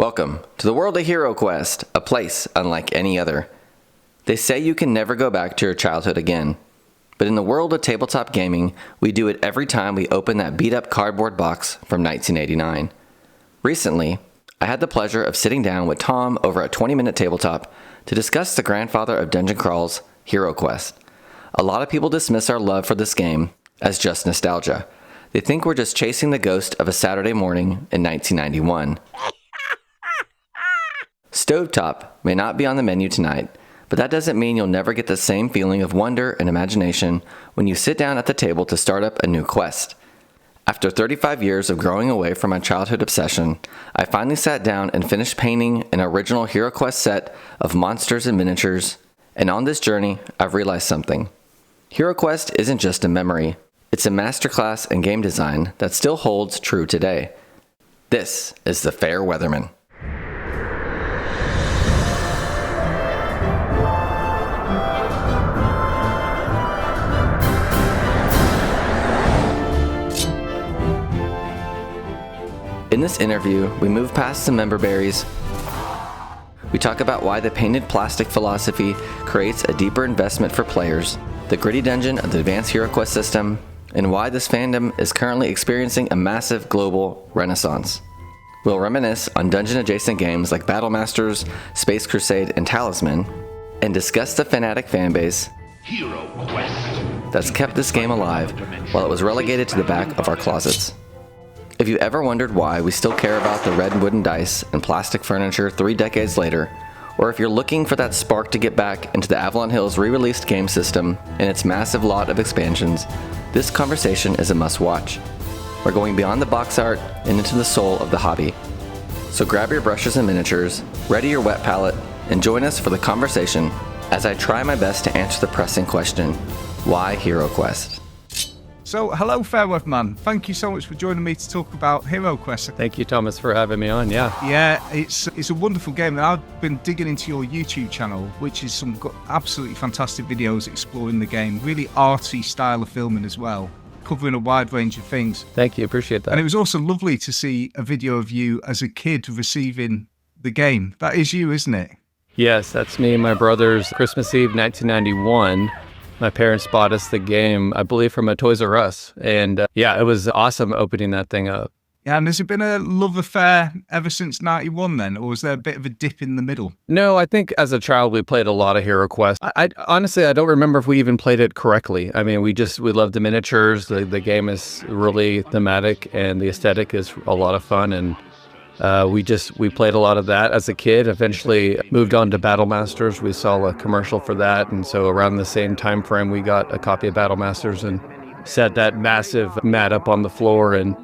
Welcome to the world of HeroQuest, a place unlike any other. They say you can never go back to your childhood again. But in the world of tabletop gaming, we do it every time we open that beat-up cardboard box from 1989. Recently, I had the pleasure of sitting down with Tom over at 20-Minute Tabletop to discuss the grandfather of dungeon crawls, HeroQuest. A lot of people dismiss our love for this game as just nostalgia. They think we're just chasing the ghost of a Saturday morning in 1991. Stovetop may not be on the menu tonight, but that doesn't mean you'll never get the same feeling of wonder and imagination when you sit down at the table to start up a new quest. After 35 years of growing away from my childhood obsession, I finally sat down and finished painting an original HeroQuest set of monsters and miniatures, and on this journey, I've realized something. HeroQuest isn't just a memory, it's a masterclass in game design that still holds true today. This is The Fair Weatherman. In this interview, we move past some member berries. We talk about why the painted plastic philosophy creates a deeper investment for players, the gritty dungeon of the advanced HeroQuest system, and why this fandom is currently experiencing a massive global renaissance. We'll reminisce on dungeon-adjacent games like Battle Masters, Space Crusade, and Talisman, and discuss the Fanatic fanbase that's kept this game alive while it was relegated to the back of our closets. If you ever wondered why we still care about the red wooden dice and plastic furniture 3 decades later, or if you're looking for that spark to get back into the Avalon Hill's re-released game system and its massive lot of expansions, this conversation is a must-watch. We're going beyond the box art and into the soul of the hobby. So grab your brushes and miniatures, ready your wet palette, and join us for the conversation as I try my best to answer the pressing question, why HeroQuest? So, hello, Fair Weatherman. Thank you so much for joining me to talk about HeroQuest. Thank you, Thomas, for having me on. Yeah, it's a wonderful game. And I've been digging into your YouTube channel, which is some absolutely fantastic videos exploring the game. Really arty style of filming as well, covering a wide range of things. Thank you, appreciate that. And it was also lovely to see a video of you as a kid receiving the game. That is you, isn't it? Yes, that's me and my brother's Christmas Eve 1991. My parents bought us the game, I believe, from a Toys R Us. And it was awesome opening that thing up. Yeah, and has it been a love affair ever since 91 then? Or was there a bit of a dip in the middle? No, I think as a child we played a lot of HeroQuest. I honestly, I don't remember if we even played it correctly. I mean, we loved the miniatures. The game is really thematic and the aesthetic is a lot of fun. And we played a lot of that as a kid. Eventually moved on to Battle Masters. We saw a commercial for that, and so around the same time frame we got a copy of Battle Masters and set that massive mat up on the floor and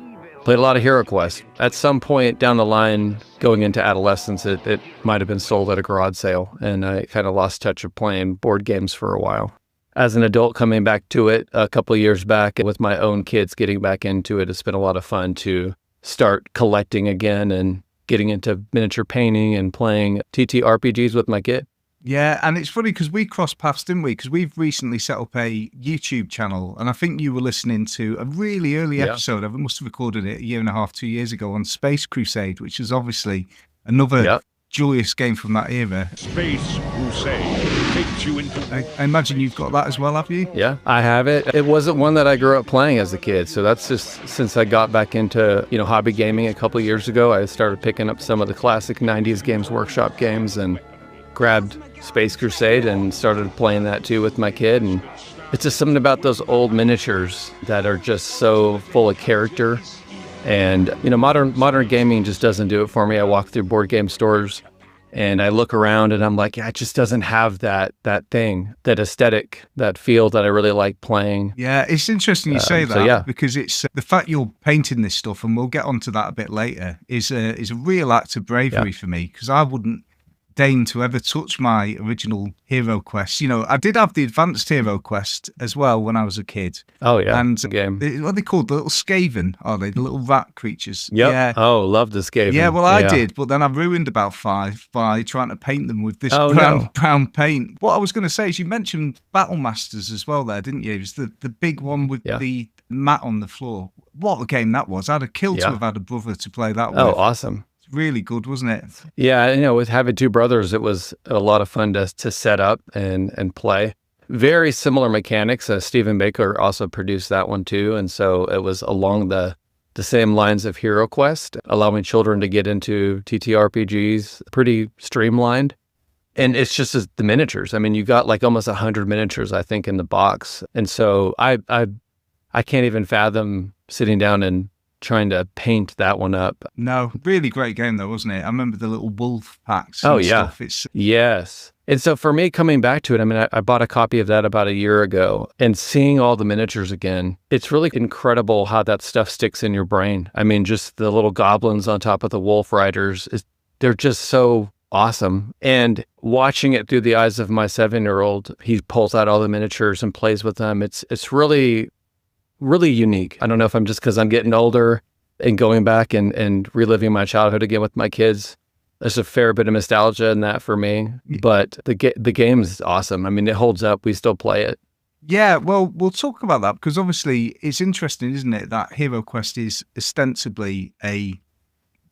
played a lot of HeroQuest. At some point down the line, going into adolescence, it might have been sold at a garage sale, and I kind of lost touch of playing board games for a while. As an adult, coming back to it a couple of years back with my own kids, getting back into it, it's been a lot of fun to start collecting again and getting into miniature painting and playing TTRPGs with my kid. Yeah, and it's funny because we crossed paths, didn't we? Because we've recently set up a YouTube channel, and I think you were listening to a really early episode. I must have recorded it 1.5 to 2 years ago on Space Crusade, which is obviously another joyous game from that era. Space Crusade takes you into... I imagine you've got that as well, have you? Yeah, I have it. It wasn't one that I grew up playing as a kid, so that's just since I got back into hobby gaming a couple of years ago. I started picking up some of the classic 90s Games Workshop games and grabbed Space Crusade and started playing that too with my kid. And it's just something about those old miniatures that are just so full of character. And modern gaming just doesn't do it for me. I walk through board game stores and I look around and I'm like, it just doesn't have that thing, that aesthetic, that feel that I really like playing. Yeah, it's interesting you say that because it's the fact you're painting this stuff, and we'll get onto that a bit later, is a real act of bravery for me, because I wouldn't deign to ever touch my original HeroQuest. I did have the advanced HeroQuest as well when I was a kid. Oh, yeah. And game. What are they called? The little Skaven, are they? The little rat creatures. Yep. Yeah. Oh, love the Skaven. Yeah, well, I did, but then I ruined about 5 by trying to paint them with this brown paint. What I was going to say is you mentioned Battle Masters as well there, didn't you? It was the big one with the mat on the floor. What a game that was. I'd have killed to have had a brother to play that with. Oh, awesome. really good, wasn't it? Yeah, with having two brothers, it was a lot of fun to set up and play. Very similar mechanics. Stephen Baker also produced that one too, and so it was along the same lines of HeroQuest, allowing children to get into TTRPGs, pretty streamlined. And it's just the miniatures. I mean, you got like almost 100 miniatures, I think, in the box. And so I can't even fathom sitting down and trying to paint that one up. No, really great game though, wasn't it? I remember the little wolf packs. Oh, yeah. Stuff. Yes. And so for me, coming back to it, I mean, I bought a copy of that about a year ago, and seeing all the miniatures again, it's really incredible how that stuff sticks in your brain. I mean, just the little goblins on top of the wolf riders, they're just so awesome. And watching it through the eyes of my 7-year-old, he pulls out all the miniatures and plays with them. It's really, really unique. I don't know if I'm just because I'm getting older and going back and reliving my childhood again with my kids. There's a fair bit of nostalgia in that for me, but the game is awesome. I mean, it holds up. We still play it. Yeah, well, we'll talk about that because obviously it's interesting, isn't it, that HeroQuest is ostensibly a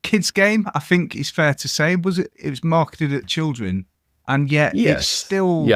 kids game. I think it's fair to say. It was marketed at children, and yet it's still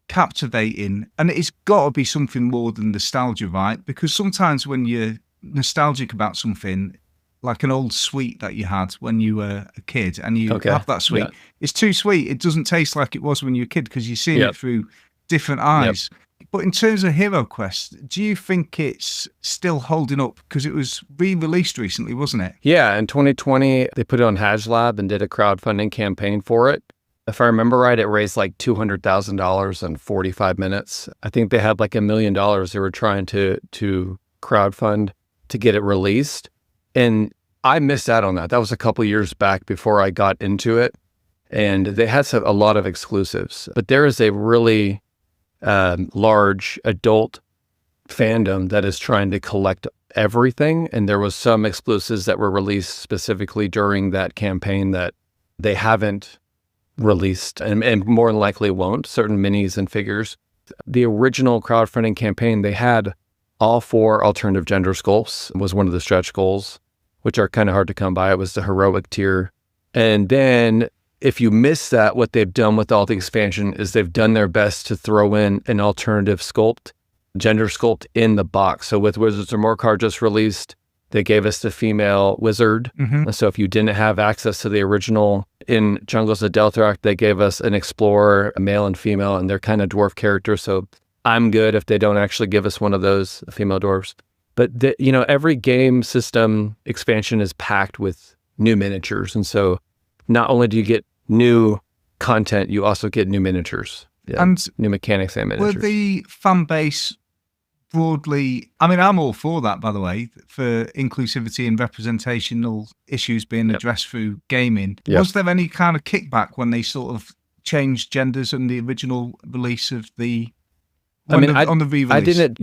captivating. And it's got to be something more than nostalgia, right? Because sometimes when you're nostalgic about something, like an old sweet that you had when you were a kid, and you have that sweet, it's too sweet. It doesn't taste like it was when you were a kid because you're seeing it through different eyes. But in terms of HeroQuest, do you think it's still holding up? Because it was re-released recently, wasn't it? Yeah, in 2020, they put it on HasLab and did a crowdfunding campaign for it. If I remember right, it raised like $200,000 in 45 minutes. I think they had like $1 million they were trying to crowdfund to get it released. And I missed out on that. That was a couple years back before I got into it. And they had a lot of exclusives. But there is a really large adult fandom that is trying to collect everything. And there was some exclusives that were released specifically during that campaign that they haven't released and more than likely won't, certain minis and figures. The original crowdfunding campaign, they had all 4 alternative gender sculpts was one of the stretch goals, which are kind of hard to come by. It was the heroic tier. And then if you miss that, what they've done with all the expansion is they've done their best to throw in an alternative sculpt, gender sculpt in the box. So with Wizards of Morcar just released, they gave us the female wizard. Mm-hmm. So if you didn't have access to the original in Jungles of Deltarak, they gave us an explorer, a male and female, and they're kind of dwarf characters. So I'm good if they don't actually give us one of those female dwarves. But every game system expansion is packed with new miniatures. And so not only do you get new content, you also get new miniatures. Yeah, and new mechanics and miniatures. Were the fan base broadly, I mean, I'm all for that, by the way, for inclusivity and representational issues being addressed through gaming. Yep. Was there any kind of kickback when they sort of changed genders in the original release of the on the re-release? I didn't.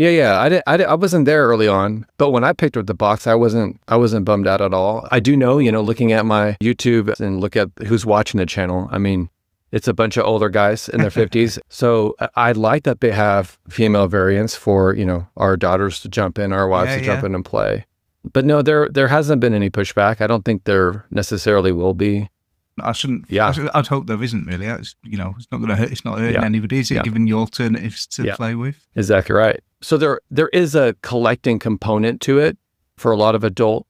I wasn't there early on, but when I picked up the box, I wasn't bummed out at all. I do know, looking at my YouTube and look at who's watching the channel. I mean, it's a bunch of older guys in their 50s. So I like that they have female variants for, our daughters to jump in, our wives to jump in and play. But no, there hasn't been any pushback. I don't think there necessarily will be. I shouldn't. Yeah, I'd hope there isn't really. It's it's not going to hurt. It's not hurting anybody, is it? Giving you alternatives to play with. Exactly right. So there is a collecting component to it for a lot of adult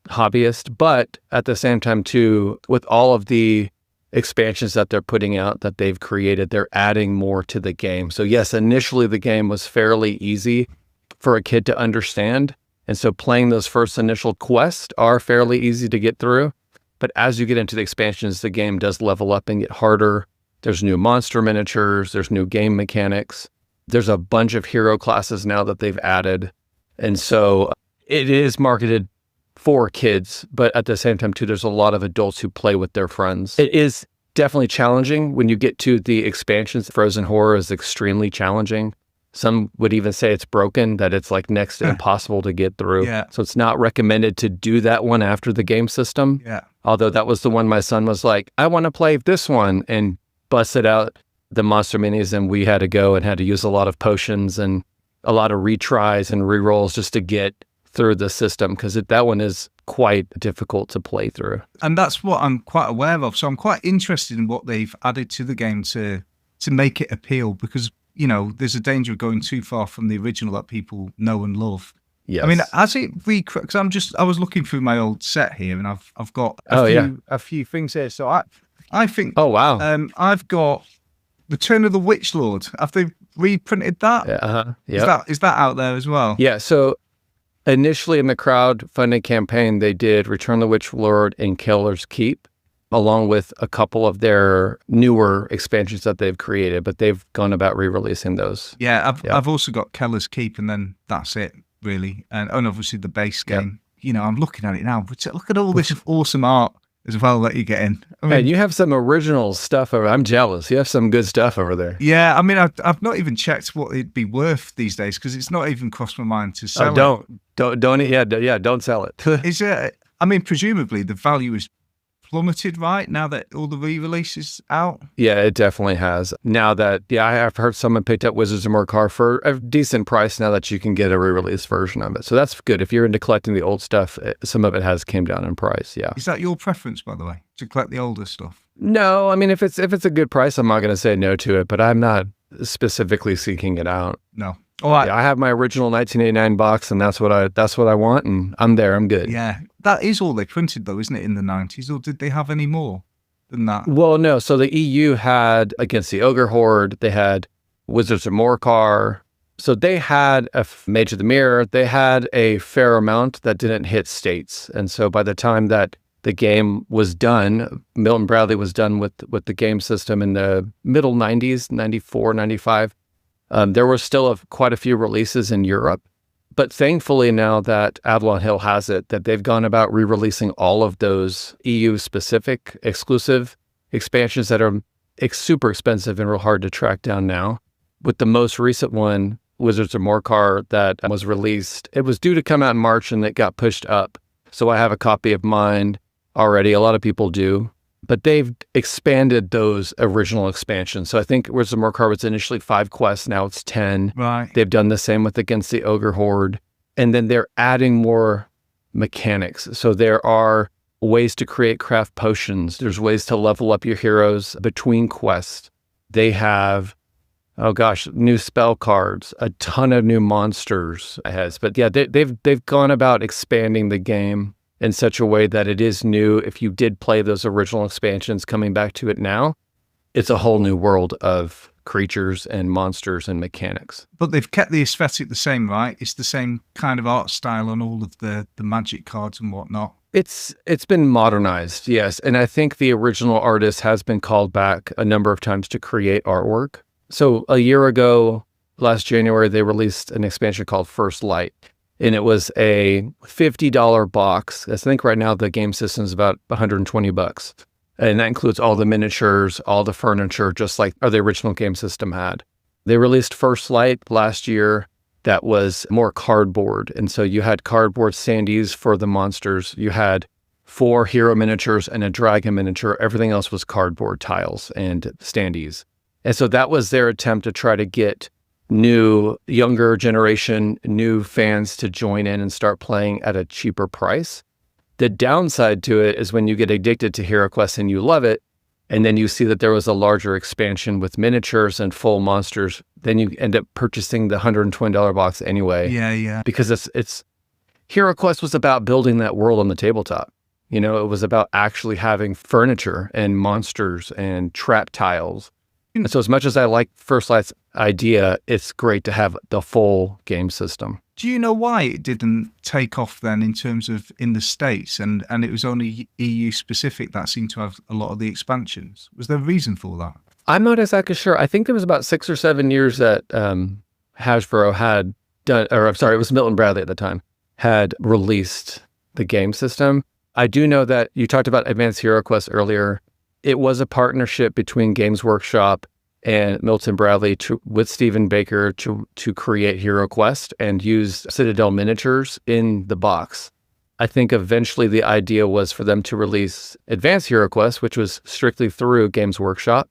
hobbyists, but at the same time too, with all of the expansions that they're putting out that they've created, they're adding more to the game. So yes, initially the game was fairly easy for a kid to understand, and so playing those first initial quests are fairly easy to get through. But as you get into the expansions, the game does level up and get harder. There's new monster miniatures. There's new game mechanics. There's a bunch of hero classes now that they've added. And so it is marketed for kids, but at the same time, too, there's a lot of adults who play with their friends. It is definitely challenging when you get to the expansions. Frozen Horror is extremely challenging. Some would even say it's broken, that it's like next to impossible to get through. Yeah. So it's not recommended to do that one after the game system. Yeah. Although that was the one my son was like, I want to play this one, and busted out the monster minis, and we had to go and had to use a lot of potions and a lot of retries and rerolls just to get through the system, because that one is quite difficult to play through. And that's what I'm quite aware of. So I'm quite interested in what they've added to the game to make it appeal, because, you know, there's a danger of going too far from the original that people know and love. Yes. I mean, has it because I was looking through my old set here, and I've got a few things here. So I think, oh wow, I've got Return of the Witch Lord. Have they reprinted that? Yeah. Is that out there as well? Yeah. So initially in the crowdfunding campaign, they did Return of the Witch Lord and Keller's Keep, along with a couple of their newer expansions that they've created, but they've gone about re-releasing those. Yeah, I've also got Keller's Keep, and then that's it, really. And obviously the base game. You know, I'm looking at it now, but look at all this awesome art as well that you're getting. I mean, and you have some original stuff over. I'm jealous. You have some good stuff over there. Yeah, I mean, I've not even checked what it'd be worth these days, because it's not even crossed my mind to sell it. Don't sell it. Is it? I mean, presumably the value is plummeted, right, now that all the re-release is out? Yeah, it definitely has. Now that, I've heard someone picked up Wizards of Morcar for a decent price now that you can get a re-release version of it. So that's good. If you're into collecting the old stuff, some of it has came down in price, yeah. Is that your preference, by the way, to collect the older stuff? No, I mean, if it's a good price, I'm not going to say no to it, but I'm not specifically seeking it out. No. All right. Yeah, I have my original 1989 box, and that's what I want, and I'm there. I'm good. Yeah, that is all they printed, though, isn't it, in the 90s? Or did they have any more than that? Well, no. So the EU had Against the Ogre Horde. They had Wizards of Morcar. So they had a Mage of the Mirror. They had a fair amount that didn't hit states, and so by the time that the game was done, Milton Bradley was done with the game system in the middle 90s, 94, 95. There were still quite a few releases in Europe, but thankfully now that Avalon Hill has it, that they've gone about re-releasing all of those EU-specific exclusive expansions that are super expensive and real hard to track down now. With the most recent one, Wizards of Morcar, that was released, it was due to come out in March and it got pushed up. So I have a copy of mine already. A lot of people do. But they've expanded those original expansions. So I think Wizards of Morcar was initially 5 quests, now it's 10. Right. They've done the same with Against the Ogre Horde. And then they're adding more mechanics. So there are ways to craft potions. There's ways to level up your heroes between quests. They have, new spell cards, a ton of new monsters ahead. But yeah, they've gone about expanding the game in such a way that it is new. If you did play those original expansions, coming back to it now, it's a whole new world of creatures and monsters and mechanics. But they've kept the aesthetic the same, right? It's the same kind of art style on all of the magic cards and whatnot. It's been modernized, yes. And I think the original artist has been called back a number of times to create artwork. So a year ago, last January, they released an expansion called First Light. And it was a $50 box. I think right now the game system is about $120. And that includes all the miniatures, all the furniture, just like the original game system had. They released First Light last year that was more cardboard. And so you had cardboard standees for the monsters. You had 4 hero miniatures and a dragon miniature. Everything else was cardboard tiles and standees. And so that was their attempt to try to get new, younger generation, new fans to join in and start playing at a cheaper price. The downside to it is when you get addicted to HeroQuest and you love it, and then you see that there was a larger expansion with miniatures and full monsters, then you end up purchasing the $120 box anyway. Yeah. Because it's HeroQuest was about building that world on the tabletop. You know, it was about actually having furniture and monsters and trap tiles. And so as much as I like First Light's idea, it's great to have the full game system. Do you know why it didn't take off then in terms of in the States, and it was only EU specific that seemed to have a lot of the expansions? Was there a reason for that? I'm not exactly sure. I think there was about 6 or 7 years that Hasbro had done, or I'm sorry, it was Milton Bradley at the time, had released the game system. I do know that you talked about Advanced HeroQuest earlier. It was a partnership between Games Workshop and Milton Bradley with Stephen Baker to create HeroQuest and use Citadel miniatures in the box. I think eventually the idea was for them to release Advanced HeroQuest, which was strictly through Games Workshop.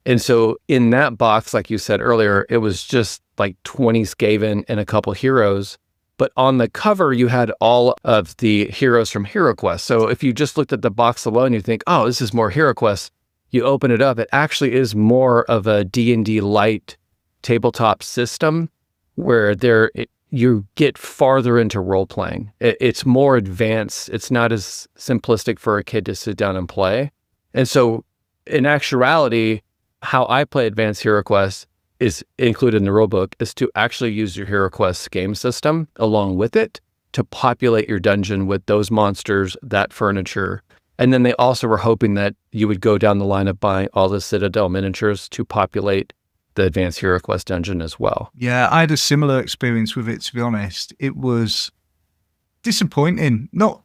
And so in that box, like you said earlier, it was just like 20 Skaven and a couple heroes. But on the cover, you had all of the heroes from HeroQuest. So if you just looked at the box alone, you think, oh, this is more HeroQuest. You open it up, it actually is more of a D&D light tabletop system where you get farther into role-playing. It's more advanced. It's not as simplistic for a kid to sit down and play. And so in actuality, how I play Advanced HeroQuest is included in the rulebook is to actually use your HeroQuest game system along with it to populate your dungeon with those monsters, that furniture. And then they also were hoping that you would go down the line of buying all the Citadel miniatures to populate the Advanced HeroQuest dungeon as well. Yeah, I had a similar experience with it, to be honest. It was disappointing. Not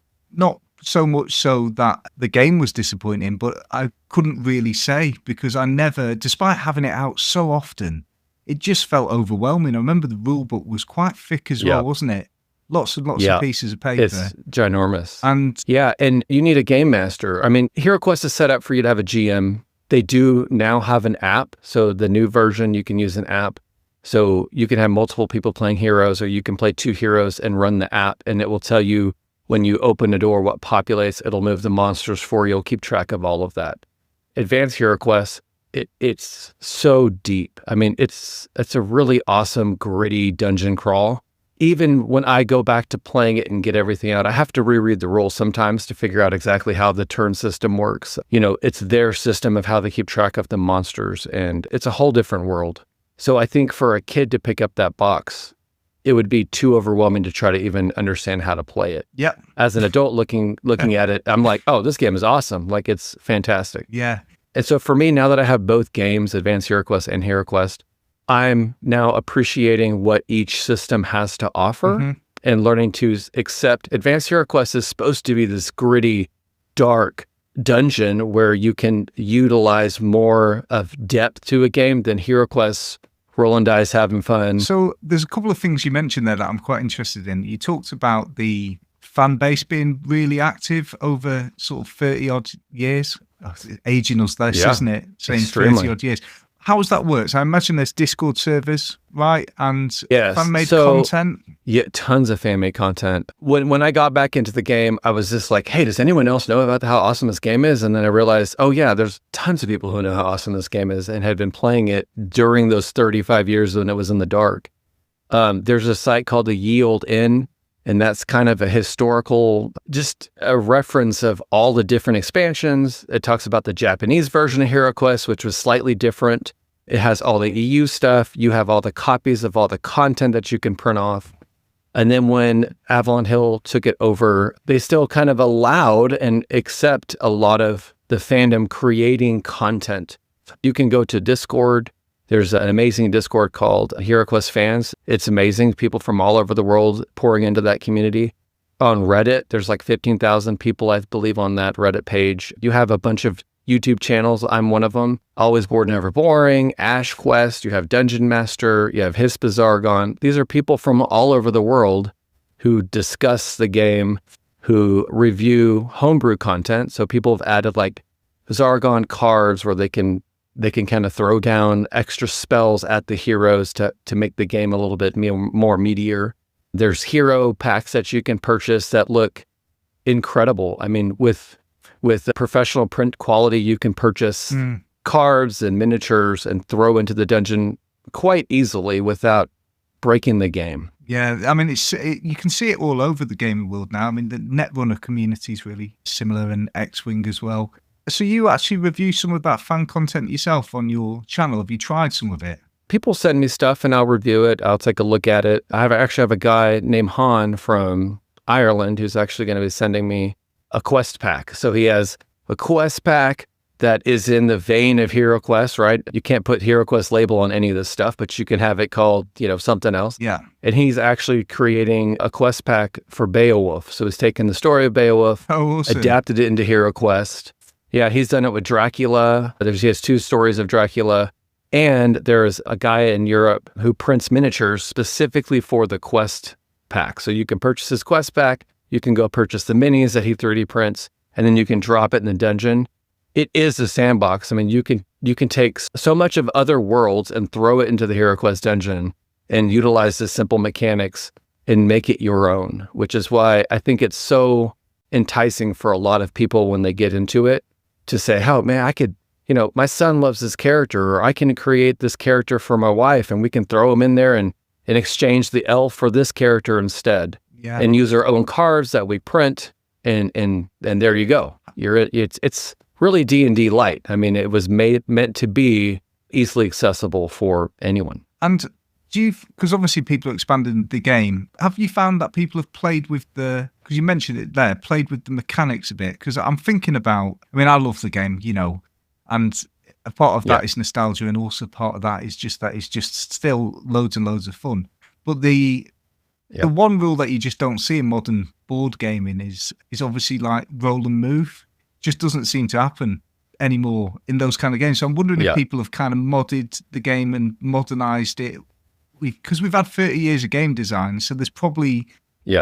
so much so that the game was disappointing, but I couldn't really say because I never, despite having it out so often, it just felt overwhelming. I remember the rule book was quite thick as well, wasn't it? Lots and lots of pieces of paper. It's ginormous. And you need a game master. I mean, HeroQuest is set up for you to have a GM. They do now have an app. So the new version, you can use an app. So you can have multiple people playing heroes, or you can play 2 heroes and run the app, and it will tell you when you open a door what populates. It'll move the monsters for you. You'll keep track of all of that. Advanced HeroQuest, it's so deep. I mean, it's a really awesome, gritty dungeon crawl. Even when I go back to playing it and get everything out, I have to reread the rules sometimes to figure out exactly how the turn system works. You know, it's their system of how they keep track of the monsters, and it's a whole different world. So I think for a kid to pick up that box, it would be too overwhelming to try to even understand how to play it. Yeah. As an adult looking at it, I'm like, oh, this game is awesome. Like, it's fantastic. Yeah. And so for me, now that I have both games, Advanced HeroQuest and HeroQuest, I'm now appreciating what each system has to offer and learning to accept. Advanced HeroQuest is supposed to be this gritty, dark dungeon where you can utilize more of depth to a game than HeroQuest, rolling dice, having fun. So there's a couple of things you mentioned there that I'm quite interested in. You talked about the fan base being really active over sort of 30 odd years. Aging us this, isn't it? Saying 30 odd years. How does that work? So I imagine there's Discord servers, right? And fan-made content? Yeah, tons of fan-made content. When I got back into the game, I was just like, hey, does anyone else know about how awesome this game is? And then I realized, oh yeah, there's tons of people who know how awesome this game is and had been playing it during those 35 years when it was in the dark. There's a site called the Ye Olde Inn, and that's kind of a historical, just a reference of all the different expansions. It talks about the Japanese version of HeroQuest, which was slightly different. It has all the EU stuff. You have all the copies of all the content that you can print off. And then when Avalon Hill took it over, they still kind of allowed and accept a lot of the fandom creating content. You can go to Discord. There's an amazing Discord called HeroQuest Fans. It's amazing. People from all over the world pouring into that community. On Reddit, there's like 15,000 people, I believe, on that Reddit page. You have a bunch of YouTube channels. I'm one of them. Always Bored, Never Boring, Ash Quest. You have Dungeon Master. You have Hispazargon. These are people from all over the world who discuss the game, who review homebrew content. So people have added like Zargon cards where they can kind of throw down extra spells at the heroes to make the game a little bit more meatier. There's hero packs that you can purchase that look incredible. I mean, with the professional print quality, you can purchase cards and miniatures and throw into the dungeon quite easily without breaking the game. Yeah, I mean, you can see it all over the gaming world now. I mean, the Netrunner community is really similar, and X-Wing as well. So you actually review some of that fan content yourself on your channel. Have you tried some of it? People send me stuff and I'll review it. I'll take a look at it. I actually have a guy named Han from Ireland who's actually going to be sending me a quest pack. So he has a quest pack that is in the vein of HeroQuest, right? You can't put HeroQuest label on any of this stuff, but you can have it called, something else. Yeah. And he's actually creating a quest pack for Beowulf. So he's taken the story of Beowulf, awesome. Adapted it into HeroQuest. Yeah, he's done it with Dracula. He has 2 stories of Dracula. And there's a guy in Europe who prints miniatures specifically for the quest pack. So you can purchase his quest pack. You can go purchase the minis that he 3D prints, and then you can drop it in the dungeon. It is a sandbox. I mean, you can take so much of other worlds and throw it into the HeroQuest dungeon and utilize the simple mechanics and make it your own, which is why I think it's so enticing for a lot of people when they get into it to say, oh man, I could, my son loves this character, or I can create this character for my wife and we can throw him in there and exchange the elf for this character instead, and use our own cards that we print, and there you go. It's really D&D light. I mean, it was meant to be easily accessible for anyone. And because obviously people are expanding the game, have you found that people have played with because you mentioned it there, played with the mechanics a bit? Because I'm thinking about, I love the game, and a part of that is nostalgia, and also part of that is just that it's just still loads and loads of fun. But the one rule that you just don't see in modern board gaming is obviously like roll and move. Just doesn't seem to happen anymore in those kind of games. So I'm wondering if people have kind of modded the game and modernized it, because we've had 30 years of game design, so there's probably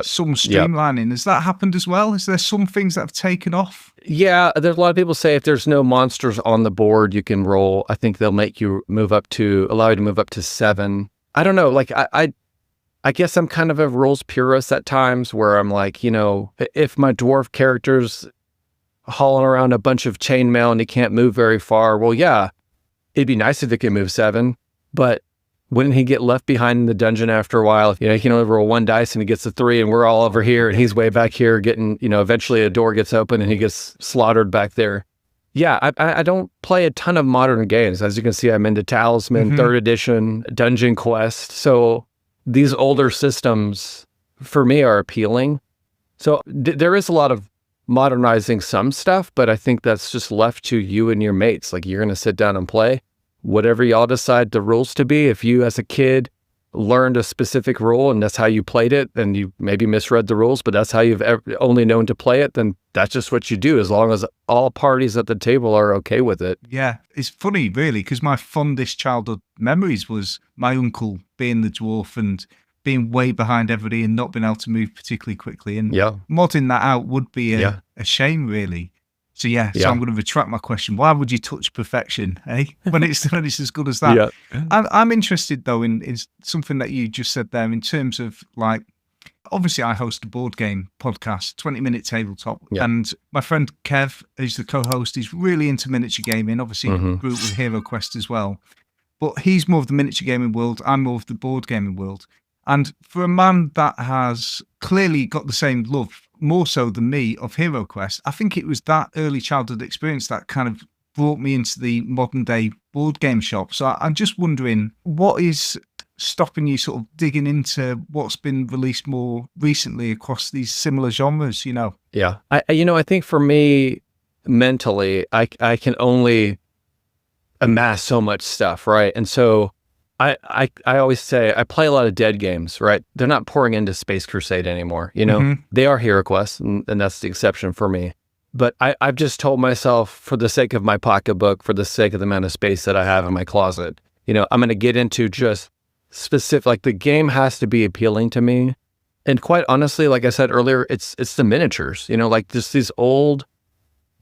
some streamlining. Has that happened as well? Is there some things that have taken off? Yeah, there's a lot of people say if there's no monsters on the board, you can roll. I think they'll make you allow you to move up to 7. I don't know. Like I guess I'm kind of a rules purist at times, where I'm like, if my dwarf character's hauling around a bunch of chainmail and he can't move very far, well, yeah, it'd be nice if he could move 7, but wouldn't he get left behind in the dungeon after a while? He can only roll 1 dice and he gets a 3, and we're all over here and he's way back here getting, eventually a door gets open and he gets slaughtered back there. Yeah, I don't play a ton of modern games. As you can see, I'm into Talisman, 3rd edition, Dungeon Quest. So these older systems for me are appealing. So there is a lot of modernizing some stuff, but I think that's just left to you and your mates. Like, you're going to sit down and play whatever y'all decide the rules to be. If you as a kid learned a specific rule and that's how you played it, and you maybe misread the rules, but that's how you've only known to play it, then that's just what you do, as long as all parties at the table are okay with it. Yeah, it's funny, really, because my fondest childhood memories was my uncle being the dwarf and being way behind everybody and not being able to move particularly quickly. And modding that out would be a shame, really. So so I'm going to retract my question. Why would you touch perfection, when it's as good as that? I'm interested, though, in something that you just said there, in terms of, like, obviously I host a board game podcast, 20-Minute Tabletop, and my friend Kev, who's the co-host, is really into miniature gaming, obviously grew up with HeroQuest as well. But he's more of the miniature gaming world, I'm more of the board gaming world. And for a man that has clearly got the same love, more so than me, of HeroQuest, I think it was that early childhood experience that kind of brought me into the modern day board game shop. So I'm just wondering, what is stopping you sort of digging into what's been released more recently across these similar genres, Yeah. I think for me, mentally, I can only amass so much stuff, right? And so I always say I play a lot of dead games, right? They're not pouring into Space Crusade anymore, They are HeroQuest, and that's the exception for me. But I've just told myself, for the sake of my pocketbook, for the sake of the amount of space that I have in my closet, I'm going to get into just specific, like, the game has to be appealing to me. And quite honestly, like I said earlier, it's the miniatures, like just these old,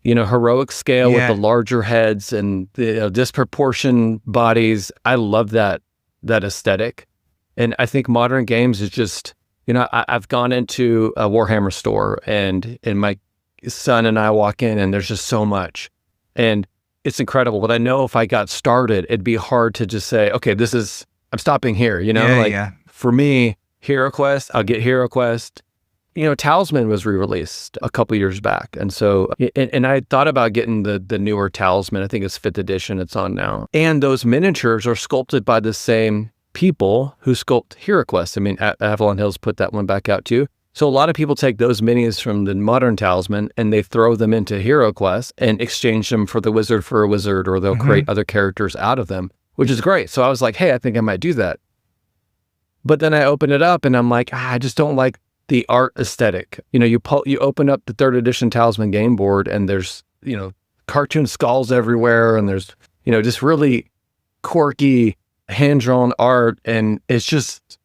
heroic scale with the larger heads and the disproportioned bodies. I love that aesthetic. And I think modern games is just, I've gone into a Warhammer store and my son and I walk in and there's just so much. And it's incredible. But I know if I got started, it'd be hard to just say, okay, I'm stopping here, For me, HeroQuest, I'll get HeroQuest. Talisman was re-released a couple years back. And so, and I thought about getting the newer Talisman. I think it's 5th edition. It's on now. And those miniatures are sculpted by the same people who sculpt HeroQuest. I mean, Avalon Hill's put that one back out too. So a lot of people take those minis from the modern Talisman and they throw them into HeroQuest and exchange them for the wizard for a wizard, or they'll create other characters out of them, which is great. So I was like, hey, I think I might do that. But then I open it up and I'm like, I just don't like the art aesthetic. You open up the 3rd edition Talisman game board and there's, cartoon skulls everywhere, and there's, just really quirky hand-drawn art, and it just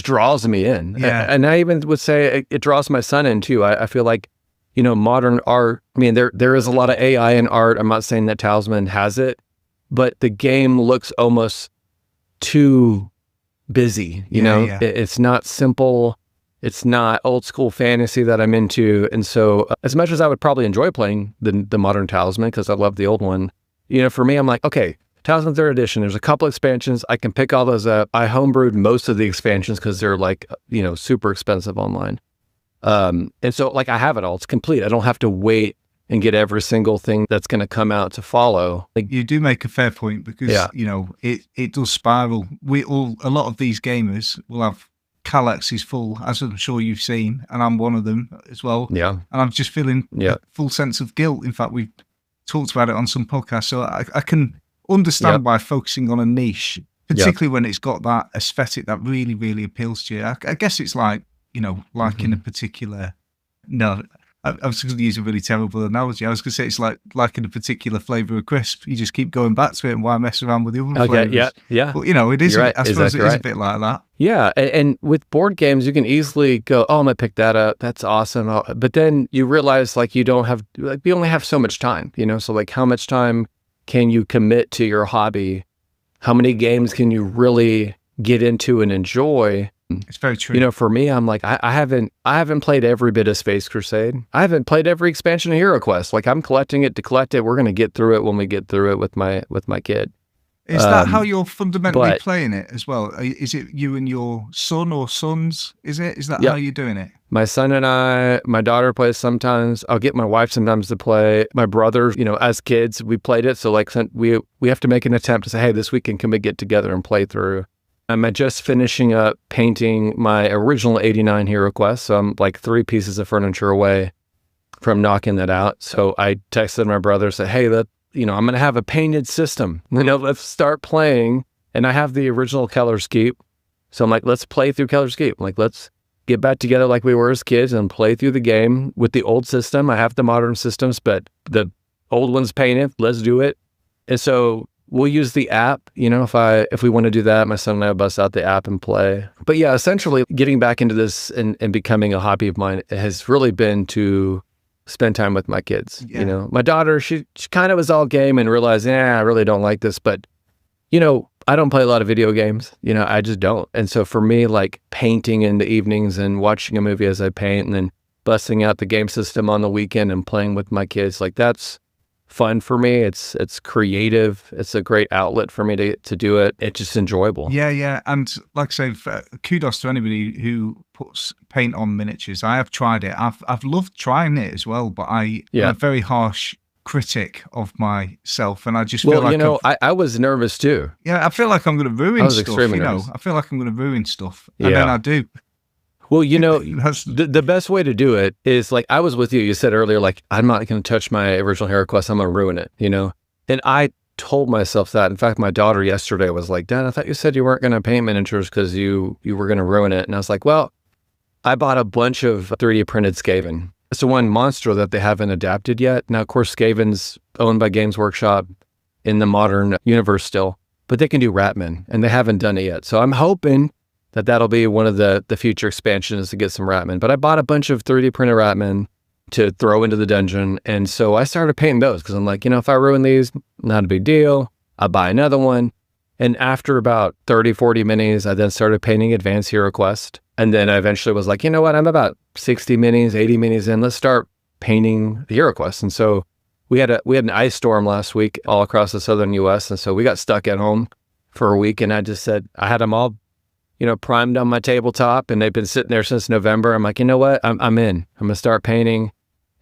draws me in. And I even would say it draws my son in too. I feel like, modern art, I mean, there is a lot of AI in art. I'm not saying that Talisman has it, but the game looks almost too busy, you know? Yeah. It's not simple. It's not old school fantasy that I'm into. And so as much as I would probably enjoy playing the modern Talisman, because I love the old one, you know, for me, I'm like, okay, Talisman 3rd edition, there's a couple expansions. I can pick all those up. I homebrewed most of the expansions because they're like, you know, super expensive online. And so like I have it all. It's complete. I don't have to wait and get every single thing that's going to come out to follow. Like, you do make a fair point because, you know, it does spiral. A lot of these gamers will have Kallaxes full, as I'm sure you've seen, and I'm one of them as well. Yeah. And I'm just feeling a full sense of guilt. In fact, we've talked about it on some podcasts. So I can understand why focusing on a niche, particularly when it's got that aesthetic that really, really appeals to you. I guess it's like, you know, like in a particular, I was going to use a really terrible analogy. I was going to say it's like in a particular flavour of crisp. You just keep going back to it, and why mess around with the other flavours? Yeah. But, you know, it is. Right. I suppose it is a bit like that. Yeah, and with board games, you can easily go, oh, I'm going to pick that up. That's awesome. But then you realize, like, you only have so much time, you know? So, like, how much time can you commit to your hobby? How many games can you really get into and enjoy? It's very true. You know, for me, I'm like, I haven't played every bit of Space Crusade. I haven't played every expansion of HeroQuest. Like, I'm collecting it to collect it. We're going to get through it when we get through it with my kid. Is that how you're fundamentally playing it as well? Is it you and your son or sons? Is that how you're doing it? My son and my daughter plays sometimes. I'll get my wife sometimes to play. My brother, you know, as kids, we played it. So like we have to make an attempt to say, hey, this weekend, can we get together and play through? I'm just finishing up painting my original 89 HeroQuest. So I'm like 3 pieces of furniture away from knocking that out. So I texted my brother, said, hey, I'm going to have a painted system. You know, let's start playing. And I have the original Keller's Keep. So I'm like, let's play through Keller's Keep. Like, let's get back together like we were as kids and play through the game with the old system. I have the modern systems, but the old one's painted. Let's do it. And so we'll use the app, you know, if we want to do that. My son and I will bust out the app and play. But yeah, essentially getting back into this and becoming a hobby of mine has really been to spend time with my kids. You know, my daughter, she kind of was all game and realized, I really don't like this. But, you know, I don't play a lot of video games. You know, I just don't. And so for me, like painting in the evenings and watching a movie as I paint and then busting out the game system on the weekend and playing with my kids, like that's fun for me. It's creative. It's a great outlet for me to do it. It's just enjoyable. Yeah. And like I say, kudos to anybody who puts paint on miniatures. I have tried it. I've loved trying it as well, but I'm a very harsh critic of myself, and I just feel like, you know, I was nervous too. Yeah, I feel like I'm going to ruin stuff. You know, I feel like I'm going to ruin stuff, and then I do. Well, you know, the best way to do it is like I was with you. You said earlier, like, I'm not going to touch my original HeroQuest. I'm going to ruin it, you know? And I told myself that. In fact, my daughter yesterday was like, Dad, I thought you said you weren't going to paint miniatures because you were going to ruin it. And I was like, well, I bought a bunch of 3D printed Skaven. It's the one monster that they haven't adapted yet. Now, of course, Skaven's owned by Games Workshop in the modern universe still, but they can do Ratman, and they haven't done it yet. So I'm hoping that'll be one of the future expansions to get some Ratman. But I bought a bunch of 3D printed Ratman to throw into the dungeon. And so I started painting those because I'm like, you know, if I ruin these, not a big deal. I'll buy another one. And after about 30, 40 minis, I then started painting Advanced HeroQuest. And then I eventually was like, you know what? I'm about 60 minis, 80 minis in. Let's start painting the HeroQuest. And so we had an ice storm last week all across the southern U.S. And so we got stuck at home for a week. And I just said, I had them all, you know, primed on my tabletop, and they've been sitting there since November. I'm like, you know what? I'm in. I'm gonna start painting.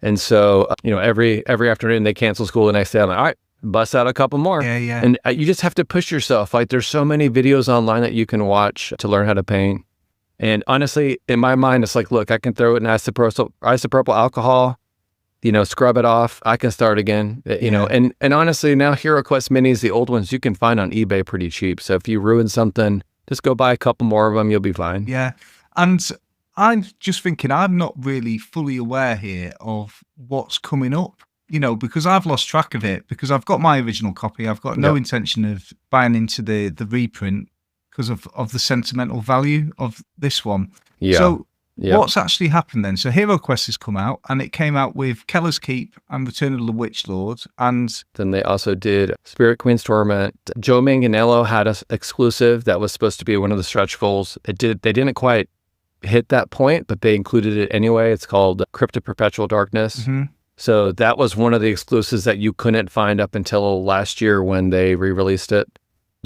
And so, you know, every afternoon they cancel school the next day. I'm like, all right, bust out a couple more. Yeah. And you just have to push yourself. Like, there's so many videos online that you can watch to learn how to paint. And honestly, in my mind, it's like, look, I can throw it in isopropyl alcohol, you know, scrub it off. I can start again, you know. And honestly, now HeroQuest minis, the old ones, you can find on eBay pretty cheap. So if you ruin something, just go buy a couple more of them. You'll be fine. Yeah. And I'm just thinking, I'm not really fully aware here of what's coming up, you know, because I've lost track of it, because I've got my original copy. I've got no intention of buying into the reprint because of the sentimental value of this one. Yeah. So What's actually happened then? So HeroQuest has come out, and it came out with Keller's Keep and Return of the Witch Lord, and then they also did Spirit Queen's Torment. Joe Manganiello had an exclusive that was supposed to be one of the stretch goals. They didn't quite hit that point, but they included it anyway. It's called Crypt of Perpetual Darkness. So that was one of the exclusives that you couldn't find up until last year when they re-released it.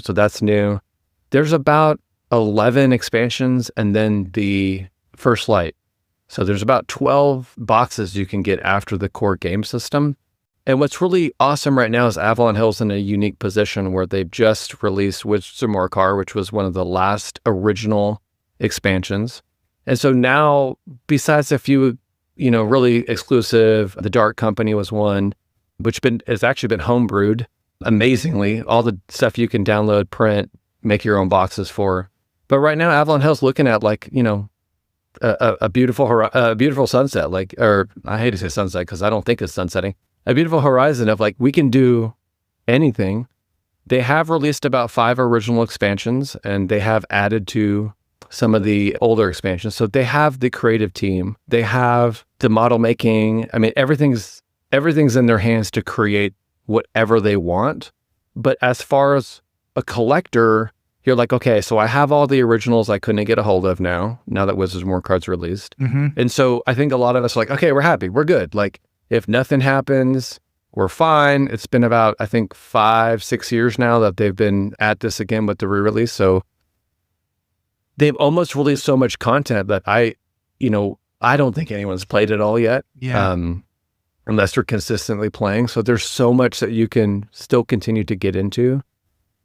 So that's new. There's about 11 expansions and then the First Light. So there's about 12 boxes you can get after the core game system. And what's really awesome right now is Avalon Hill's in a unique position where they've just released Wizards of Morcar, which was one of the last original expansions. And so now, besides a few, really exclusive, the Dark Company was one, which has actually been homebrewed amazingly. All the stuff you can download, print, make your own boxes for. But right now, Avalon Hill's looking at a beautiful sunset, or I hate to say sunset because I don't think it's sunsetting. A beautiful horizon of we can do anything. They have released about 5 original expansions, and they have added to some of the older expansions. So they have the creative team, they have the model making. I mean, everything's in their hands to create whatever they want. But as far as a collector, you're like, okay, so I have all the originals I couldn't get a hold of now that Wizards of Morcar's released. And so I think a lot of us are like, okay, we're happy, we're good. If nothing happens, we're fine. It's been about, I think, 5-6 years now that they've been at this again with the re-release. So they've almost released so much content that I don't think anyone's played it all yet. Unless they're consistently playing. So there's so much that you can still continue to get into.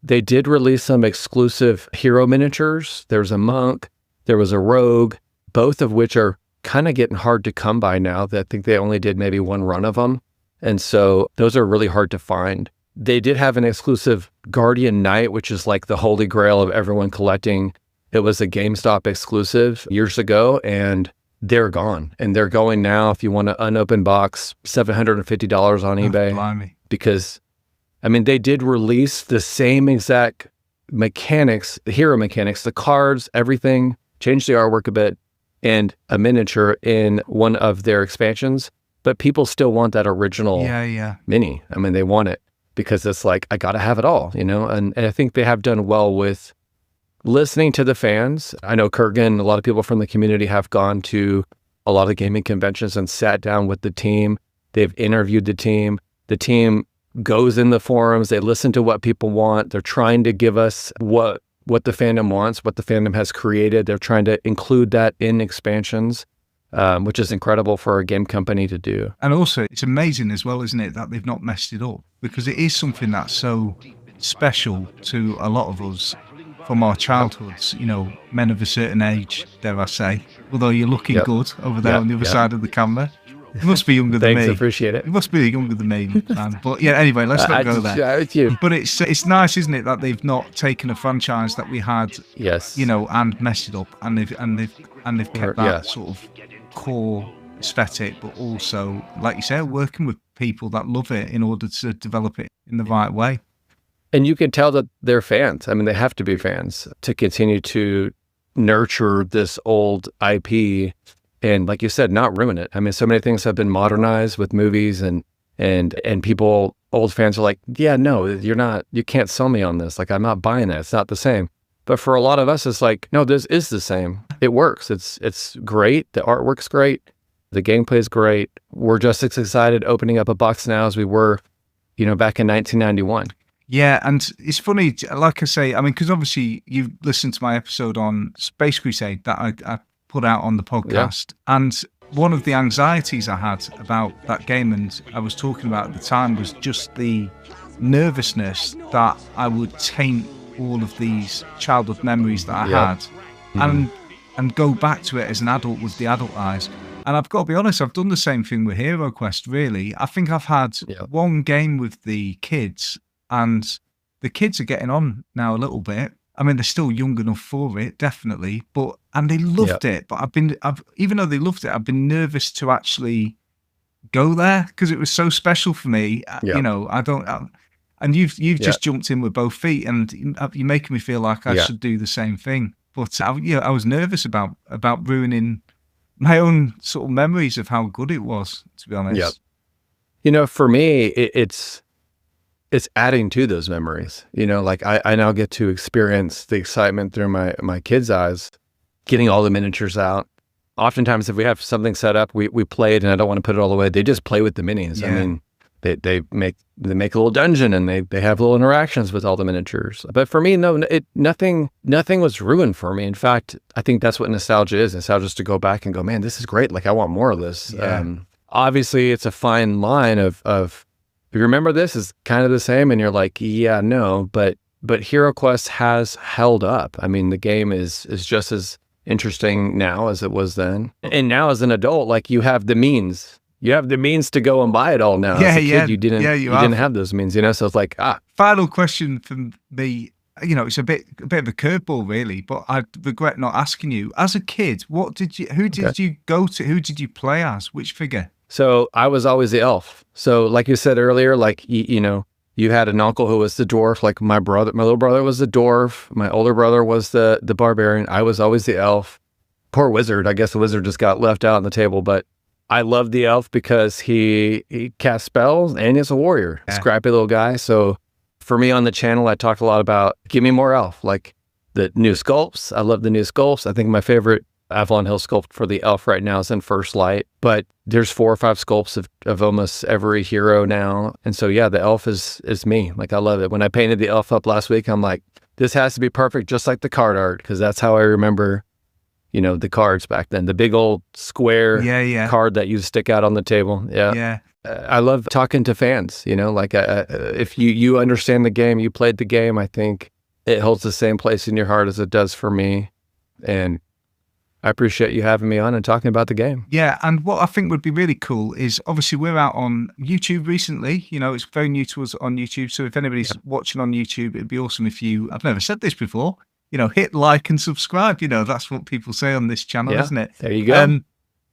They did release some exclusive hero miniatures. There's a monk, there was a rogue, both of which are kind of getting hard to come by now. I think they only did maybe one run of them. And so those are really hard to find. They did have an exclusive Guardian Knight, which is like the holy grail of everyone collecting. It was a GameStop exclusive years ago, and they're gone. And they're going now, if you want an unopened box, $750 on eBay. Blimey. Because, they did release the same exact mechanics, the hero mechanics, the cards, everything, changed the artwork a bit, and a miniature in one of their expansions. But people still want that original mini. They want it because it's I got to have it all, And I think they have done well with listening to the fans. I know Kurgan, a lot of people from the community have gone to a lot of gaming conventions and sat down with the team. They've interviewed the team. The team goes in the forums. They listen to what people want. They're trying to give us what the fandom wants, what the fandom has created. They're trying to include that in expansions, which is incredible for a game company to do. And also, it's amazing as well, isn't it, that they've not messed it up, because it is something that's so special to a lot of us from our childhoods, men of a certain age, dare I say. Although you're looking good over there on the other side of the camera. You must be younger than me. Thanks, appreciate it. You must be younger than me, man. But yeah, anyway, let's not go there. With you. But it's nice, isn't it, that they've not taken a franchise that we had, yes, and messed it up, and they've kept that sort of core aesthetic, but also, like you say, working with people that love it in order to develop it in the right way. And you can tell that they're fans. They have to be fans to continue to nurture this old IP and, like you said, not ruin it. So many things have been modernized with movies and people, old fans are like, yeah, no, you can't sell me on this. I'm not buying it. It's not the same. But for a lot of us, it's like, no, this is the same. It works. It's great. The artwork's great. The gameplay's great. We're just as excited opening up a box now as we were, back in 1991. Yeah, and it's funny, like I say, because obviously you've listened to my episode on Space Crusade that I put out on the podcast, and one of the anxieties I had about that game, and I was talking about at the time, was just the nervousness that I would taint all of these childhood memories that I had, and go back to it as an adult with the adult eyes. And I've got to be honest, I've done the same thing with HeroQuest, really. I think I've had one game with the kids, and the kids are getting on now a little bit. They're still young enough for it, definitely. And they loved it. But even though they loved it, I've been nervous to actually go there because it was so special for me. And you've just jumped in with both feet, and you're making me feel like I should do the same thing. But I was nervous about ruining my own sort of memories of how good it was, to be honest. Yep. You know, for me, it's adding to those memories. You know, like I now get to experience the excitement through my kids' eyes, getting all the miniatures out. Oftentimes, if we have something set up, we play it, and I don't want to put it all away. They just play with the minis. Yeah. I mean, they make a little dungeon, and they have little interactions with all the miniatures. But for me, no, nothing was ruined for me. In fact, I think that's what nostalgia is. Nostalgia is to go back and go, man, this is great. Like, I want more of this. Yeah. Obviously, it's a fine line of if you remember this is kind of the same, and you're like, yeah, no, but HeroQuest has held up. I mean, the game is just as interesting now as it was then. And now as an adult, like, you have the means. You have the means to go and buy it all now. As a kid, you didn't have those means, you know? So it's like, Final question from me, you know, it's a bit of a curveball really, but I regret not asking you. As a kid, who did you go to? Who did you play as? Which figure? So I was always the elf. So like you said earlier, like, you know, you had an uncle who was the dwarf. Like my little brother was the dwarf. My older brother was the barbarian. I was always the elf. Poor wizard. I guess the wizard just got left out on the table, but I loved the elf because he casts spells and he's a warrior, scrappy little guy. So for me on the channel, I talked a lot about, give me more elf, like the new sculpts. I love the new sculpts. I think my favorite Avalon Hill sculpt for the elf right now is in First Light, but there's 4 or 5 sculpts of almost every hero now. And so, yeah, the elf is me. Like, I love it. When I painted the elf up last week, I'm like, this has to be perfect, just like the card art, because that's how I remember, you know, the cards back then, the big old square card that you stick out on the table. Yeah. I love talking to fans, you know, like if you understand the game, you played the game, I think it holds the same place in your heart as it does for me. And I appreciate you having me on and talking about the game. Yeah, and what I think would be really cool is, obviously we're out on YouTube recently. You know, it's very new to us on YouTube. So if anybody's watching on YouTube, it'd be awesome if I've never said this before, you know, hit like and subscribe. You know, that's what people say on this channel, isn't it? There you go.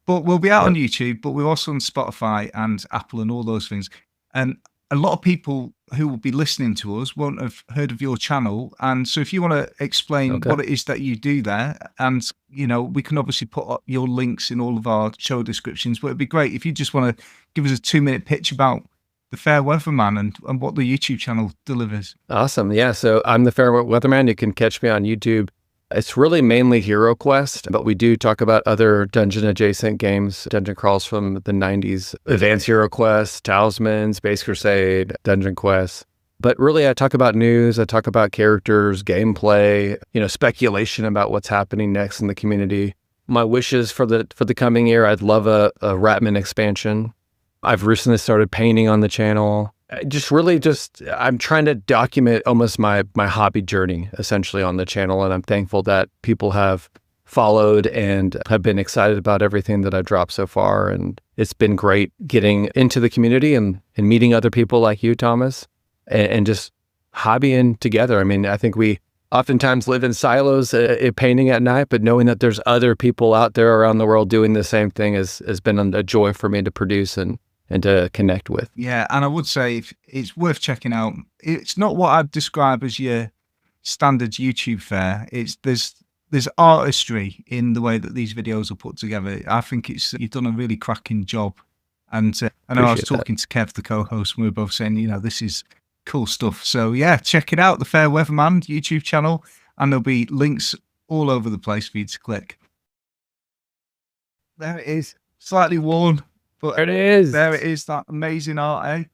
But we'll be out on YouTube, but we're also on Spotify and Apple and all those things. And a lot of people who will be listening to us won't have heard of your channel. And so if you want to explain what it is that you do there, and, you know, we can obviously put up your links in all of our show descriptions, but it'd be great if you just want to give us a 2-minute pitch about the Fair Weatherman and what the YouTube channel delivers. Awesome. Yeah. So I'm the Fair Weatherman. You can catch me on YouTube. It's really mainly HeroQuest, but we do talk about other dungeon adjacent games, dungeon crawls from the 90s, Advanced HeroQuest, Talisman, Space Crusade, Dungeon Quest. But really, I talk about news, I talk about characters, gameplay, you know, speculation about what's happening next in the community. My wishes for the coming year, I'd love a Ratman expansion. I've recently started painting on the channel. I'm trying to document almost my hobby journey essentially on the channel. And I'm thankful that people have followed and have been excited about everything that I've dropped so far. And it's been great getting into the community and meeting other people like you, Thomas, and just hobbying together. I mean, I think we oftentimes live in silos painting at night, but knowing that there's other people out there around the world doing the same thing has been a joy for me to produce and to connect with. Yeah, and I would say it's worth checking out. It's not what I'd describe as your standard YouTube fare. There's artistry in the way that these videos are put together. I think you've done a really cracking job. And I know I was talking to Kev, the co-host, and we were both saying, you know, this is cool stuff. So yeah, check it out, the Fair Weatherman YouTube channel, and there'll be links all over the place for you to click. There it is, slightly worn. But there it is, that amazing art, eh?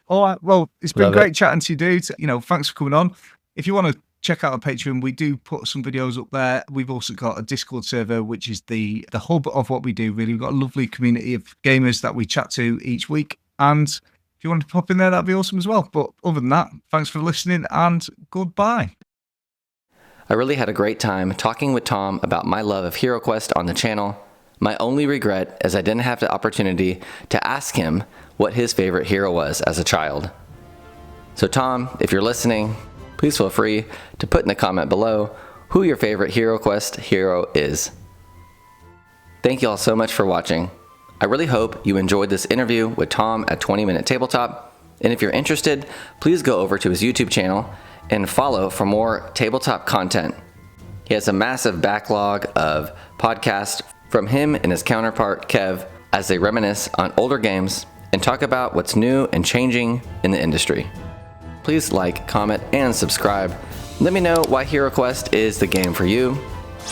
All right, well, it's been great chatting to you, dude. You know, thanks for coming on. If you want to check out our Patreon, we do put some videos up there. We've also got a Discord server, which is the hub of what we do, really. We've got a lovely community of gamers that we chat to each week. And if you want to pop in there, that'd be awesome as well. But other than that, thanks for listening and goodbye. I really had a great time talking with Tom about my love of HeroQuest on the channel. My only regret is I didn't have the opportunity to ask him what his favorite hero was as a child. So Tom, if you're listening, please feel free to put in the comment below who your favorite HeroQuest hero is. Thank you all so much for watching. I really hope you enjoyed this interview with Tom at 20-Minute Tabletop, and if you're interested, please go over to his YouTube channel and follow for more tabletop content. He has a massive backlog of podcasts from him and his counterpart Kev as they reminisce on older games and talk about what's new and changing in the industry. Please like, comment, and subscribe. Let me know why HeroQuest is the game for you,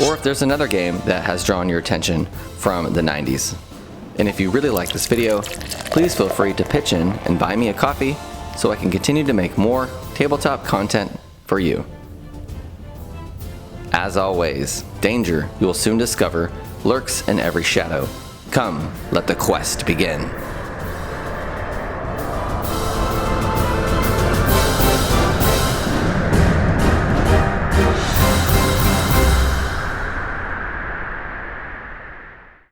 or if there's another game that has drawn your attention from the 90s. And if you really like this video, please feel free to pitch in and buy me a coffee so I can continue to make more tabletop content for you. As always, danger, you will soon discover, lurks in every shadow. Come, let the quest begin.